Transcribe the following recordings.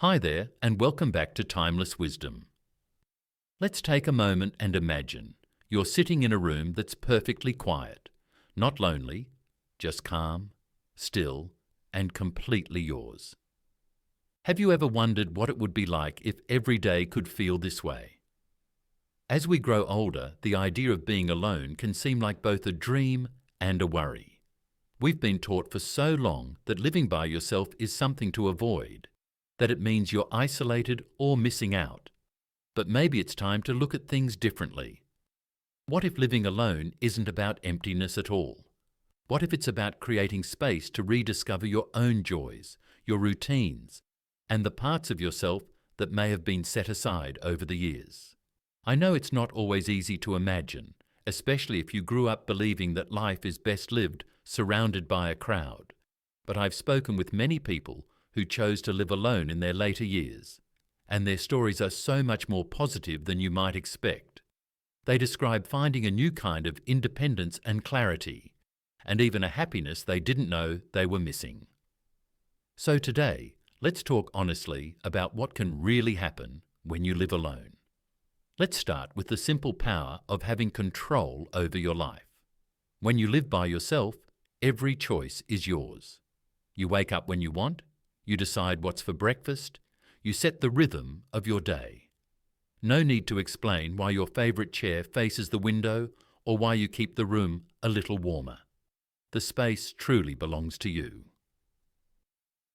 Hi there, and welcome back to Timeless Wisdom. Let's take a moment and imagine you're sitting in a room that's perfectly quiet, not lonely, just calm, still, and completely yours. Have you ever wondered what it would be like if every day could feel this way? As we grow older, the idea of being alone can seem like both a dream and a worry. We've been taught for so long that living by yourself is something to avoid, that it means you're isolated or missing out. But maybe it's time to look at things differently. What if living alone isn't about emptiness at all? What if it's about creating space to rediscover your own joys, your routines, and the parts of yourself that may have been set aside over the years? I know it's not always easy to imagine, especially if you grew up believing that life is best lived surrounded by a crowd. But I've spoken with many people who chose to live alone in their later years, and their stories are so much more positive than you might expect. They describe finding a new kind of independence and clarity, and even a happiness they didn't know they were missing. So today, let's talk honestly about what can really happen when you live alone. Let's start with the simple power of having control over your life. When you live by yourself, every choice is yours. You wake up when you want, you decide what's for breakfast, you set the rhythm of your day. No need to explain why your favourite chair faces the window or why you keep the room a little warmer. The space truly belongs to you.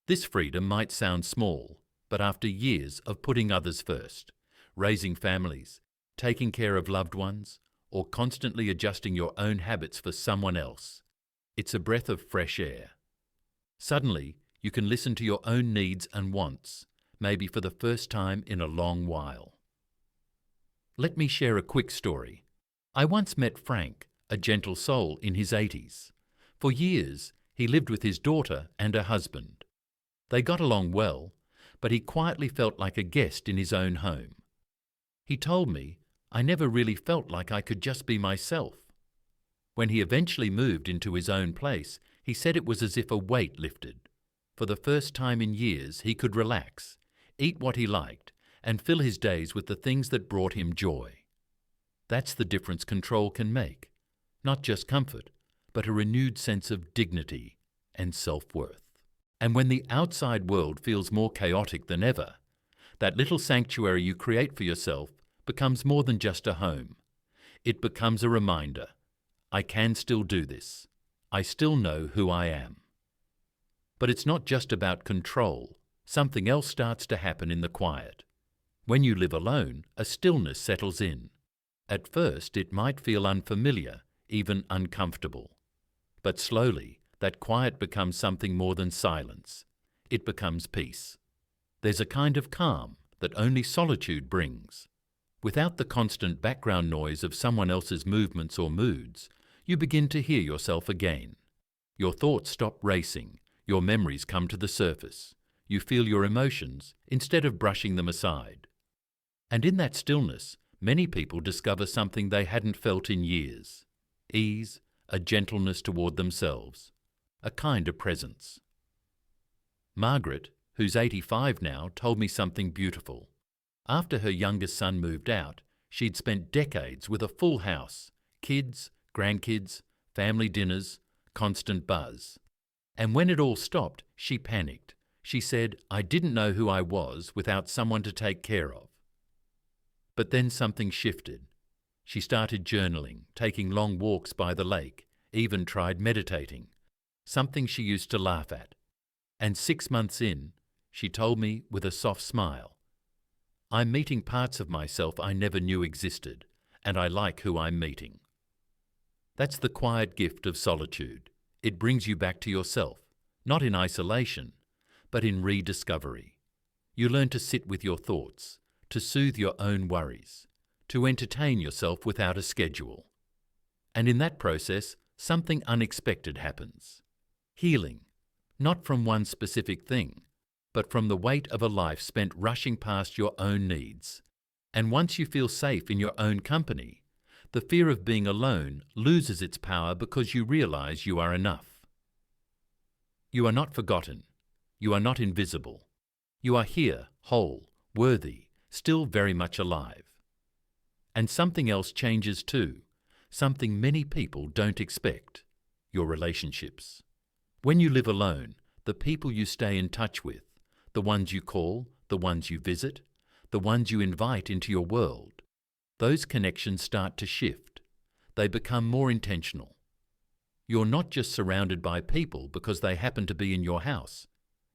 This freedom might sound small, but after years of putting others first, raising families, taking care of loved ones, or constantly adjusting your own habits for someone else, it's a breath of fresh air. Suddenly, you can listen to your own needs and wants, maybe for the first time in a long while. Let me share a quick story. I once met Frank, a gentle soul in his 80s. For years, he lived with his daughter and her husband. They got along well, but he quietly felt like a guest in his own home. He told me, "I never really felt like I could just be myself." When he eventually moved into his own place, he said it was as if a weight lifted. For the first time in years, he could relax, eat what he liked, and fill his days with the things that brought him joy. That's the difference control can make. Not just comfort, but a renewed sense of dignity and self-worth. And when the outside world feels more chaotic than ever, that little sanctuary you create for yourself becomes more than just a home. It becomes a reminder, I can still do this. I still know who I am. But it's not just about control. Something else starts to happen in the quiet. When you live alone, a stillness settles in. At first, it might feel unfamiliar, even uncomfortable. But slowly, that quiet becomes something more than silence. It becomes peace. There's a kind of calm that only solitude brings. Without the constant background noise of someone else's movements or moods, you begin to hear yourself again. Your thoughts stop racing. Your memories come to the surface. You feel your emotions instead of brushing them aside. And in that stillness, many people discover something they hadn't felt in years. Ease, a gentleness toward themselves, a kind of presence. Margaret, who's 85 now, told me something beautiful. After her youngest son moved out, she'd spent decades with a full house, kids, grandkids, family dinners, constant buzz. And when it all stopped, she panicked. She said, "I didn't know who I was without someone to take care of." But then something shifted. She started journaling, taking long walks by the lake, even tried meditating, something she used to laugh at. And 6 months in, she told me with a soft smile, "I'm meeting parts of myself I never knew existed, and I like who I'm meeting." That's the quiet gift of solitude. It brings you back to yourself, not in isolation, but in rediscovery. You learn to sit with your thoughts, to soothe your own worries, to entertain yourself without a schedule. And in that process, something unexpected happens. Healing, not from one specific thing, but from the weight of a life spent rushing past your own needs. And once you feel safe in your own company, the fear of being alone loses its power because you realize you are enough. You are not forgotten. You are not invisible. You are here, whole, worthy, still very much alive. And something else changes too, something many people don't expect: your relationships. When you live alone, the people you stay in touch with, the ones you call, the ones you visit, the ones you invite into your world, those connections start to shift. They become more intentional. You're not just surrounded by people because they happen to be in your house.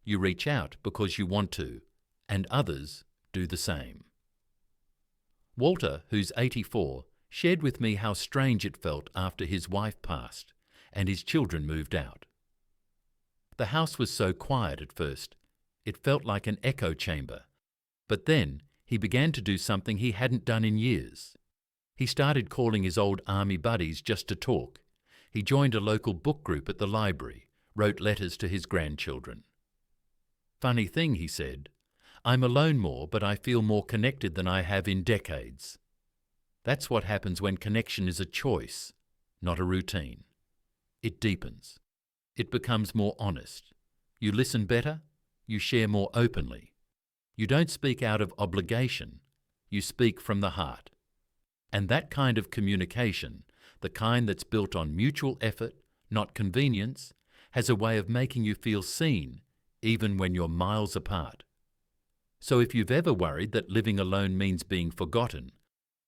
You reach out because you want to, and others do the same. Walter, who's 84, shared with me how strange it felt after his wife passed and his children moved out. The house was so quiet at first, it felt like an echo chamber. But then he began to do something he hadn't done in years. He started calling his old army buddies just to talk. He joined a local book group at the library, wrote letters to his grandchildren. Funny thing, he said, I'm alone more, but I feel more connected than I have in decades. That's what happens when connection is a choice, not a routine. It deepens. It becomes more honest. You listen better. You share more openly. You don't speak out of obligation. You speak from the heart. And that kind of communication, the kind that's built on mutual effort, not convenience, has a way of making you feel seen, even when you're miles apart. So if you've ever worried that living alone means being forgotten,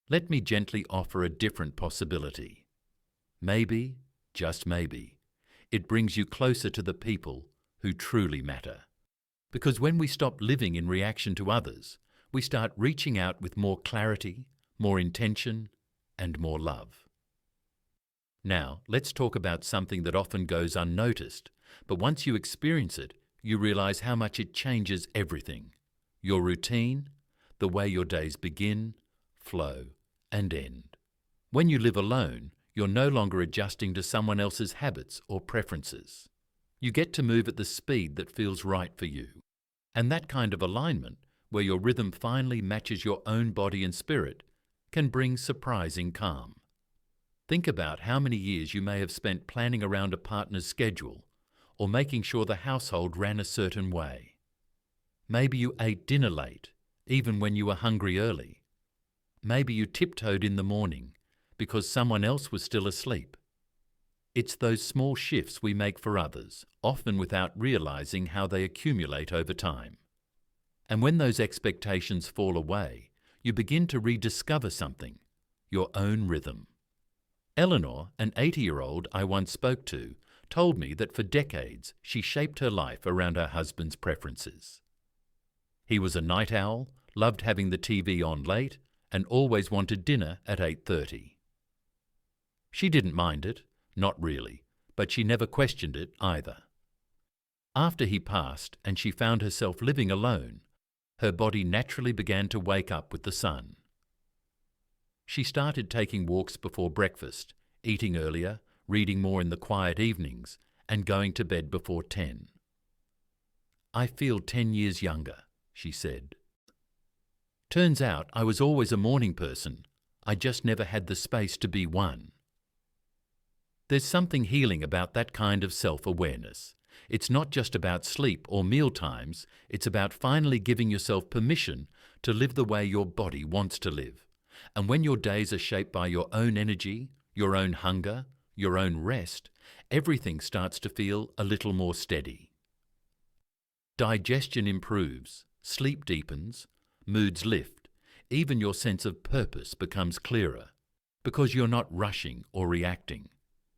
let me gently offer a different possibility. Maybe, just maybe, it brings you closer to the people who truly matter. Because when we stop living in reaction to others, we start reaching out with more clarity, more intention, and more love. Now, let's talk about something that often goes unnoticed, but once you experience it, you realize how much it changes everything. Your routine, the way your days begin, flow, and end. When you live alone, you're no longer adjusting to someone else's habits or preferences. You get to move at the speed that feels right for you. And that kind of alignment, where your rhythm finally matches your own body and spirit, can bring surprising calm. Think about how many years you may have spent planning around a partner's schedule or making sure the household ran a certain way. Maybe you ate dinner late, even when you were hungry early. Maybe you tiptoed in the morning because someone else was still asleep. It's those small shifts we make for others, often without realizing how they accumulate over time. And when those expectations fall away, you begin to rediscover something, your own rhythm. Eleanor, an 80-year-old I once spoke to, told me that for decades she shaped her life around her husband's preferences. He was a night owl, loved having the TV on late, and always wanted dinner at 8:30. She didn't mind it, not really, but she never questioned it either. After he passed and she found herself living alone, her body naturally began to wake up with the sun. She started taking walks before breakfast, eating earlier, reading more in the quiet evenings, and going to bed before 10. I feel 10 years younger, she said. Turns out I was always a morning person. I just never had the space to be one. There's something healing about that kind of self-awareness. It's not just about sleep or meal times, it's about finally giving yourself permission to live the way your body wants to live. And when your days are shaped by your own energy, your own hunger, your own rest, everything starts to feel a little more steady. Digestion improves, sleep deepens, moods lift, even your sense of purpose becomes clearer, because you're not rushing or reacting.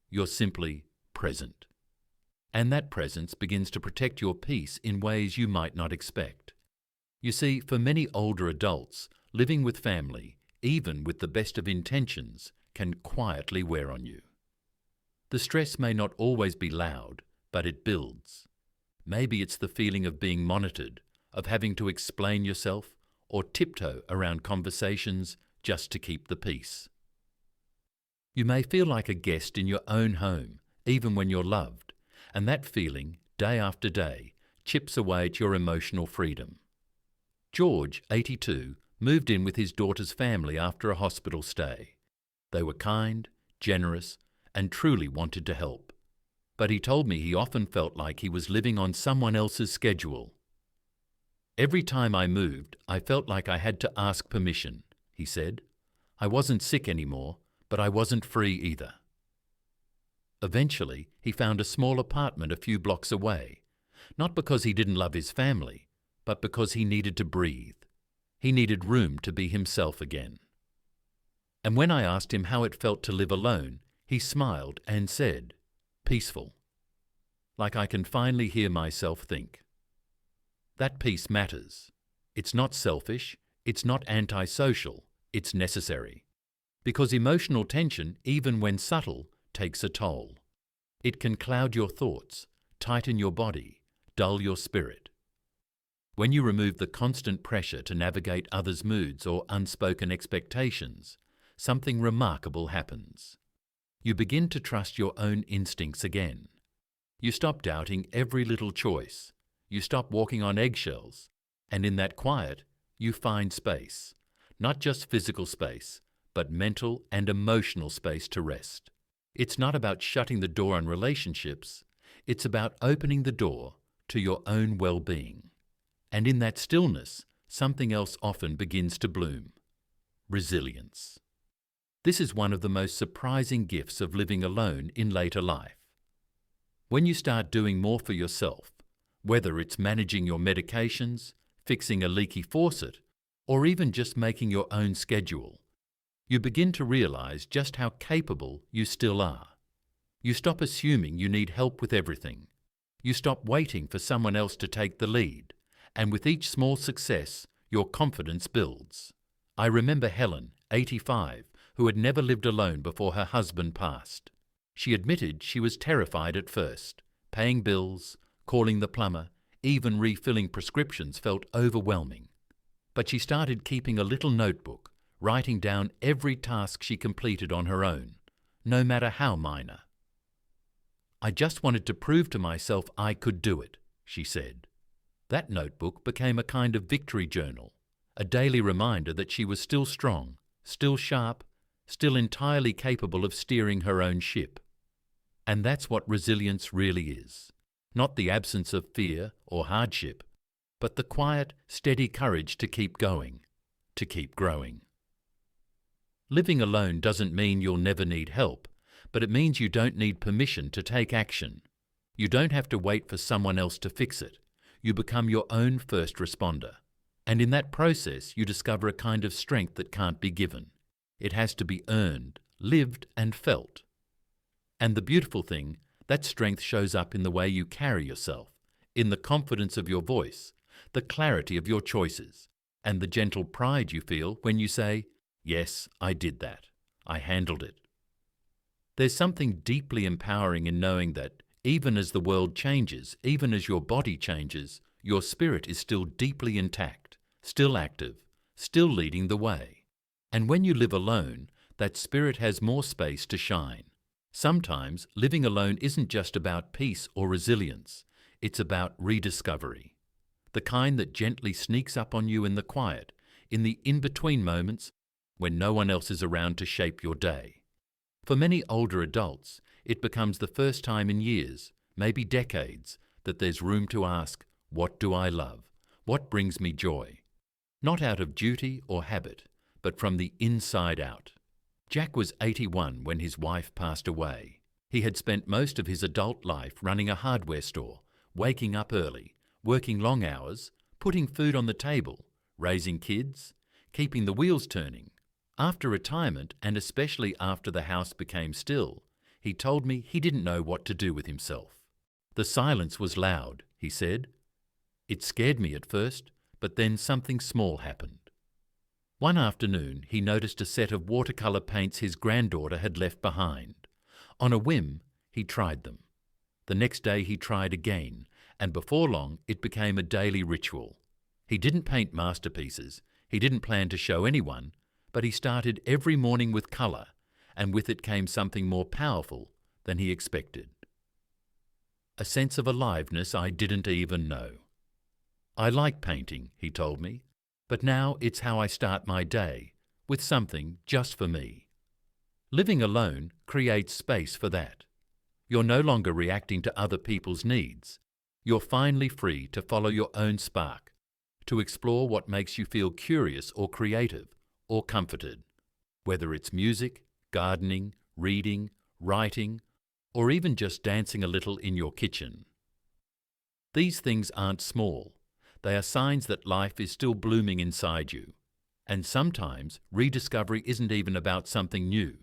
You're simply present. And that presence begins to protect your peace in ways you might not expect. You see, for many older adults, living with family, even with the best of intentions, can quietly wear on you. The stress may not always be loud, but it builds. Maybe it's the feeling of being monitored, of having to explain yourself, or tiptoe around conversations just to keep the peace. You may feel like a guest in your own home, even when you're loved, and that feeling, day after day, chips away at your emotional freedom. George, 82, moved in with his daughter's family after a hospital stay. They were kind, generous, and truly wanted to help. But he told me he often felt like he was living on someone else's schedule. Every time I moved, I felt like I had to ask permission, he said. I wasn't sick anymore, but I wasn't free either. Eventually, he found a small apartment a few blocks away, not because he didn't love his family, but because he needed to breathe. He needed room to be himself again. And when I asked him how it felt to live alone, he smiled and said, "Peaceful. Like I can finally hear myself think." That peace matters. It's not selfish, it's not antisocial, it's necessary. Because emotional tension, even when subtle, takes a toll. It can cloud your thoughts, tighten your body, dull your spirit. When you remove the constant pressure to navigate others' moods or unspoken expectations, something remarkable happens. You begin to trust your own instincts again. You stop doubting every little choice. You stop walking on eggshells. And in that quiet, you find space. Not just physical space, but mental and emotional space to rest. It's not about shutting the door on relationships. It's about opening the door to your own well-being. And in that stillness, something else often begins to bloom. Resilience. This is one of the most surprising gifts of living alone in later life. When you start doing more for yourself, whether it's managing your medications, fixing a leaky faucet, or even just making your own schedule, you begin to realize just how capable you still are. You stop assuming you need help with everything. You stop waiting for someone else to take the lead, and with each small success, your confidence builds. I remember Helen, 85, who had never lived alone before her husband passed. She admitted she was terrified at first. Paying bills, calling the plumber, even refilling prescriptions felt overwhelming. But she started keeping a little notebook, writing down every task she completed on her own, no matter how minor. "I just wanted to prove to myself I could do it," she said. That notebook became a kind of victory journal, a daily reminder that she was still strong, still sharp, still entirely capable of steering her own ship. And that's what resilience really is. Not the absence of fear or hardship, but the quiet, steady courage to keep going, to keep growing. Living alone doesn't mean you'll never need help, but it means you don't need permission to take action. You don't have to wait for someone else to fix it. You become your own first responder. And in that process, you discover a kind of strength that can't be given. It has to be earned, lived, and felt. And the beautiful thing, that strength shows up in the way you carry yourself, in the confidence of your voice, the clarity of your choices, and the gentle pride you feel when you say, "Yes, I did that. I handled it." There's something deeply empowering in knowing that even as the world changes, even as your body changes, your spirit is still deeply intact, still active, still leading the way. And when you live alone, that spirit has more space to shine. Sometimes living alone isn't just about peace or resilience, it's about rediscovery. The kind that gently sneaks up on you in the quiet, in the in-between moments when no one else is around to shape your day. For many older adults, it becomes the first time in years, maybe decades, that there's room to ask, what do I love? What brings me joy? Not out of duty or habit, but from the inside out. Jack was 81 when his wife passed away. He had spent most of his adult life running a hardware store, waking up early, working long hours, putting food on the table, raising kids, keeping the wheels turning. After retirement, and especially after the house became still, he told me he didn't know what to do with himself. The silence was loud, he said. It scared me at first, but then something small happened. One afternoon, he noticed a set of watercolour paints his granddaughter had left behind. On a whim, he tried them. The next day he tried again, and before long it became a daily ritual. He didn't paint masterpieces, he didn't plan to show anyone, but he started every morning with colour, and with it came something more powerful than he expected. A sense of aliveness I didn't even know. "I like painting," he told me, "but now it's how I start my day, with something just for me." Living alone creates space for that. You're no longer reacting to other people's needs. You're finally free to follow your own spark, to explore what makes you feel curious or creative or comforted, whether it's music, gardening, reading, writing, or even just dancing a little in your kitchen. These things aren't small. They are signs that life is still blooming inside you. And sometimes rediscovery isn't even about something new.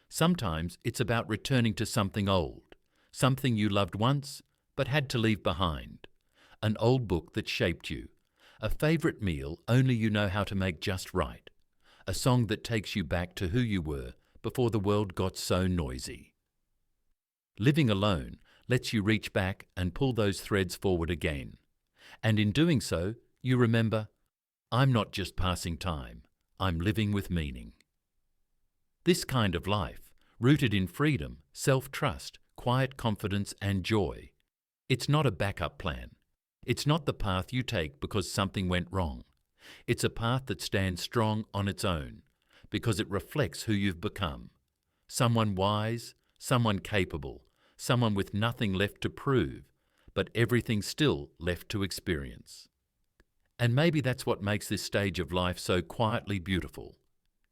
Sometimes it's about returning to something old, something you loved once but had to leave behind, an old book that shaped you, a favourite meal only you know how to make just right, a song that takes you back to who you were before the world got so noisy. Living alone lets you reach back and pull those threads forward again. And in doing so, you remember, I'm not just passing time, I'm living with meaning. This kind of life, rooted in freedom, self-trust, quiet confidence and joy, it's not a backup plan. It's not the path you take because something went wrong. It's a path that stands strong on its own, because it reflects who you've become. Someone wise, someone capable, someone with nothing left to prove, but everything still left to experience. And maybe that's what makes this stage of life so quietly beautiful.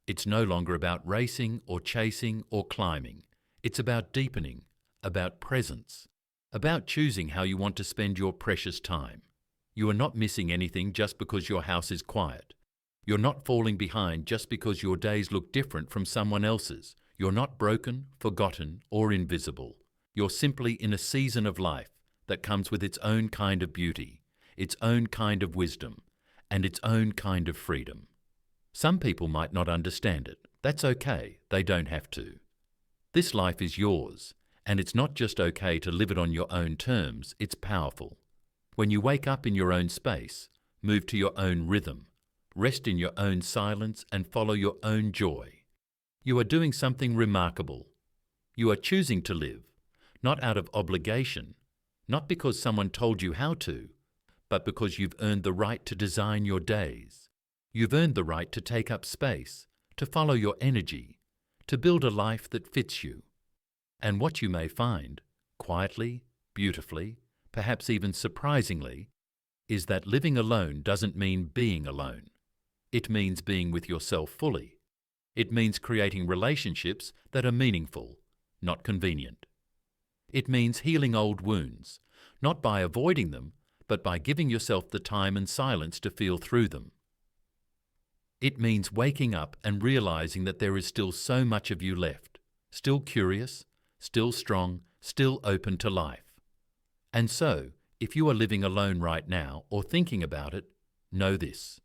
It's no longer about racing or chasing or climbing. It's about deepening, about presence, about choosing how you want to spend your precious time. You are not missing anything just because your house is quiet. You're not falling behind just because your days look different from someone else's. You're not broken, forgotten, or invisible. You're simply in a season of life that comes with its own kind of beauty, its own kind of wisdom, and its own kind of freedom. Some people might not understand it. That's okay. They don't have to. This life is yours, and it's not just okay to live it on your own terms. It's powerful. When you wake up in your own space, move to your own rhythm, rest in your own silence and follow your own joy, you are doing something remarkable. You are choosing to live, not out of obligation, not because someone told you how to, but because you've earned the right to design your days. You've earned the right to take up space, to follow your energy, to build a life that fits you. And what you may find, quietly, beautifully, perhaps even surprisingly, is that living alone doesn't mean being alone. It means being with yourself fully. It means creating relationships that are meaningful, not convenient. It means healing old wounds, not by avoiding them, but by giving yourself the time and silence to feel through them. It means waking up and realizing that there is still so much of you left, still curious, still strong, still open to life. And so, if you are living alone right now or thinking about it, know this.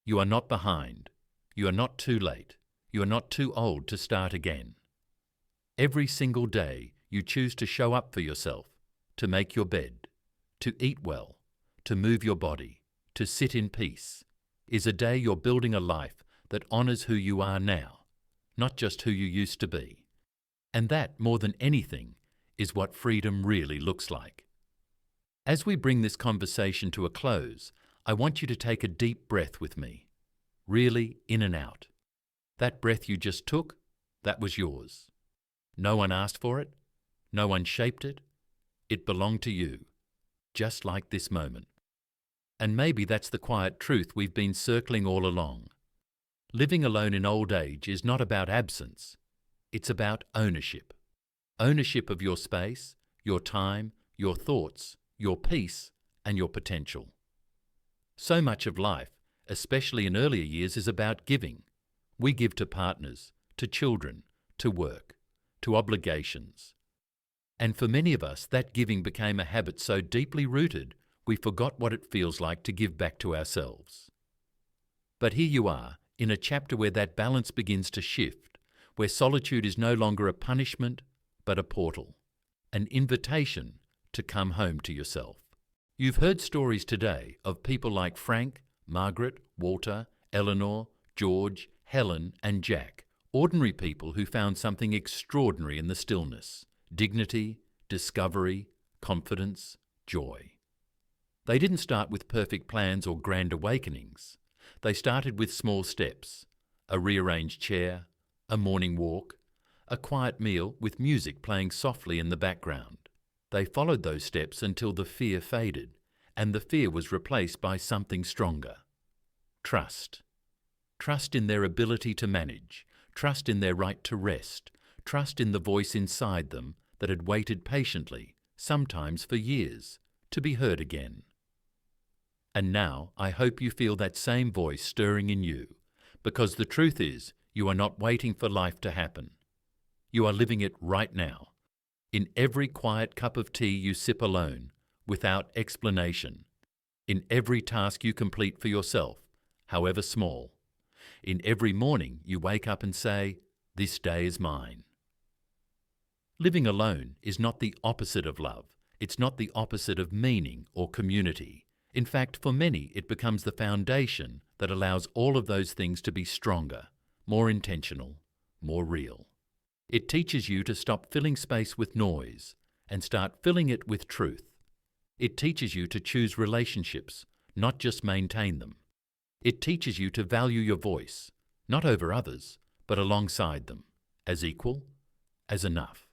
You are not behind. You are not too late. You are not too old to start again. Every single day, you choose to show up for yourself, to make your bed, to eat well, to move your body, to sit in peace, is a day you're building a life that honors who you are now, not just who you used to be. And that, more than anything, is what freedom really looks like. As we bring this conversation to a close, I want you to take a deep breath with me, really in and out. That breath you just took, that was yours. No one asked for it, no one shaped it. It belonged to you, just like this moment. And maybe that's the quiet truth we've been circling all along. Living alone in old age is not about absence. It's about ownership. Ownership of your space, your time, your thoughts, your peace, and your potential. So much of life, especially in earlier years, is about giving. We give to partners, to children, to work, to obligations. And for many of us, that giving became a habit so deeply rooted, we forgot what it feels like to give back to ourselves. But here you are, in a chapter where that balance begins to shift, where solitude is no longer a punishment, but a portal, an invitation to come home to yourself. You've heard stories today of people like Frank, Margaret, Walter, Eleanor, George, Helen, and Jack, ordinary people who found something extraordinary in the stillness, dignity, discovery, confidence, joy. They didn't start with perfect plans or grand awakenings. They started with small steps, a rearranged chair, a morning walk, a quiet meal with music playing softly in the background. They followed those steps until the fear faded and the fear was replaced by something stronger. Trust. Trust in their ability to manage, trust in their right to rest, trust in the voice inside them that had waited patiently, sometimes for years, to be heard again. And now I hope you feel that same voice stirring in you, because the truth is, you are not waiting for life to happen. You are living it right now, in every quiet cup of tea you sip alone, without explanation, in every task you complete for yourself, however small, in every morning you wake up and say, "This day is mine." Living alone is not the opposite of love. It's not the opposite of meaning or community. In fact, for many, it becomes the foundation that allows all of those things to be stronger, more intentional, more real. It teaches you to stop filling space with noise and start filling it with truth. It teaches you to choose relationships, not just maintain them. It teaches you to value your voice, not over others, but alongside them, as equal, as enough.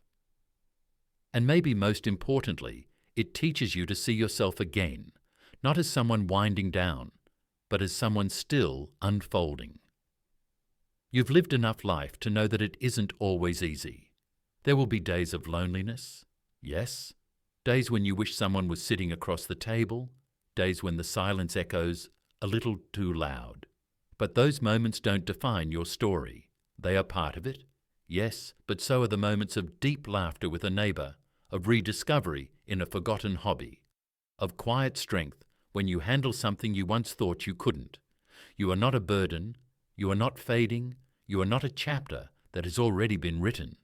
And maybe most importantly, it teaches you to see yourself again, not as someone winding down, but as someone still unfolding. You've lived enough life to know that it isn't always easy. There will be days of loneliness, yes, days when you wish someone was sitting across the table, days when the silence echoes a little too loud. But those moments don't define your story. They are part of it, yes, but so are the moments of deep laughter with a neighbour, of rediscovery in a forgotten hobby, of quiet strength when you handle something you once thought you couldn't. You are not a burden, you are not fading, you are not a chapter that has already been written.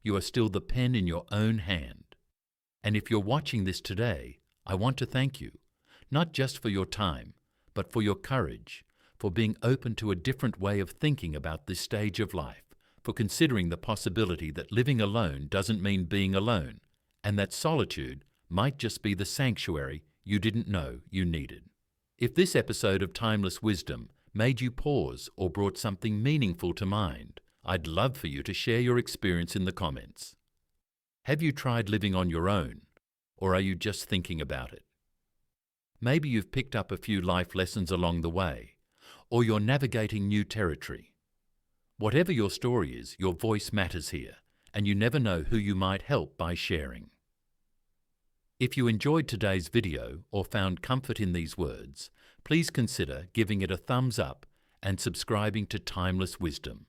You are still the pen in your own hand. And if you're watching this today, I want to thank you, not just for your time, but for your courage, for being open to a different way of thinking about this stage of life, for considering the possibility that living alone doesn't mean being alone, and that solitude might just be the sanctuary you didn't know you needed. If this episode of Timeless Wisdom made you pause or brought something meaningful to mind, I'd love for you to share your experience in the comments. Have you tried living on your own, or are you just thinking about it? Maybe you've picked up a few life lessons along the way, or you're navigating new territory. Whatever your story is, your voice matters here, and you never know who you might help by sharing. If you enjoyed today's video or found comfort in these words, please consider giving it a thumbs up and subscribing to Timeless Wisdom.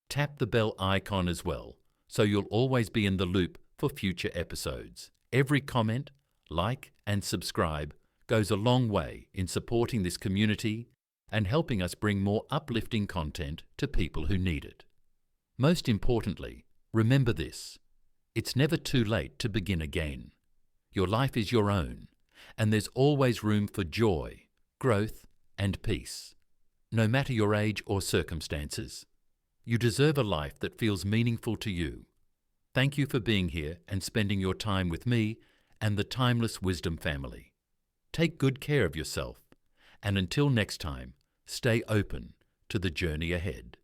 Tap the bell icon as well, so you'll always be in the loop for future episodes. Every comment, like, and subscribe goes a long way in supporting this community and helping us bring more uplifting content to people who need it. Most importantly, remember this: it's never too late to begin again. Your life is your own, and there's always room for joy, growth, and peace. No matter your age or circumstances, you deserve a life that feels meaningful to you. Thank you for being here and spending your time with me and the Timeless Wisdom family. Take good care of yourself, and until next time, stay open to the journey ahead.